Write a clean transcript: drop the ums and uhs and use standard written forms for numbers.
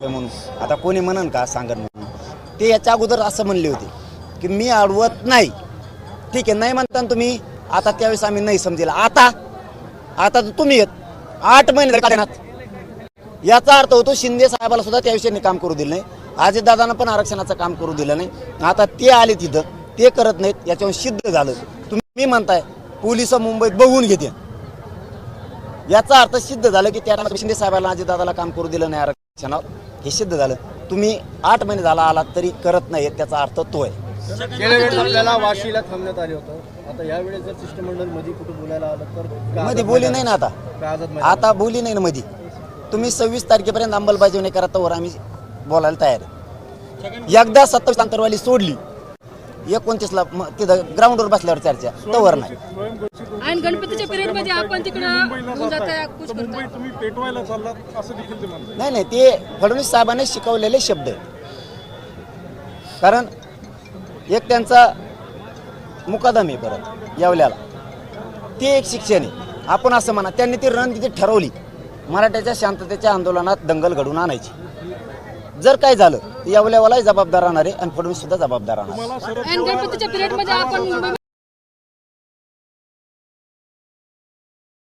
म्हणून आता कोणी म्हणन का सांगन म्हणून ते याच्या अगोदर असं म्हणले होते की मी अडवत नाही. ठीक आहे, नाही म्हणता तुम्ही. आता त्यावेळेस आम्ही नाही समजेल. आता तर तुम्ही येत 8 महिने झाले. याचा अर्थ होतो शिंदे साहेबाला सुद्धा त्या विषयाने काम करू दिलं नाही. अजितदादांना पण आरक्षणाचं काम करू दिलं नाही. आता ते आले तिथं, ते करत नाहीत. याच्यावर सिद्ध झालं. तुम्ही म्हणताय पोलिस मुंबईत बघून घेते, याचा अर्थ सिद्ध झालं की त्या शिंदे साहेबांना अजितदादाला काम करू दिलं नाही आरक्षणावर. हे सिद्ध झालं. तुम्ही 8 महिने झाला आलात तरी करत नाही, त्याचा अर्थ तो आहे. गेल्या वेळेस आपल्याला वाशीला थांबण्यात आले होतं. आता यावेळेस जर शिष्टमंडळ मध्ये कुठे बोलायला आलं तर मध्ये बोली नाही ना. आता बोली नाही ना मध्ये. तुम्ही 26 तारखेपर्यंत अंमलबजावणी करा, तर आम्ही बोलायला तयार आहे. एकदा 27 अंतरवाली सोडली 29ला तिथं ग्राउंडवर बसल्यावर चर्चा तवर नाही. आणि गणपतीच्या पिरियड मध्ये आपण तुम्ही पेटवायला चाललात असं देखील ते म्हणतात. नाही, ते फडणवीस साहेबांनी शिकवलेले शब्द आहेत. कारण एक त्यांचा मुकादम आहे परत येवल्याला, ते एक शिक्षण आहे. आपण असं म्हणा, त्यांनी ती रणनीती ठरवली मराठ्याच्या शांततेच्या आंदोलनात दंगल घडवून आणायची. जर काय झालं तर येवल्यावालाही जबाबदार राहणार आहे आणि फडणवीस सुद्धा जबाबदार राहणार. गणपतीच्या पिरियड मध्ये आपण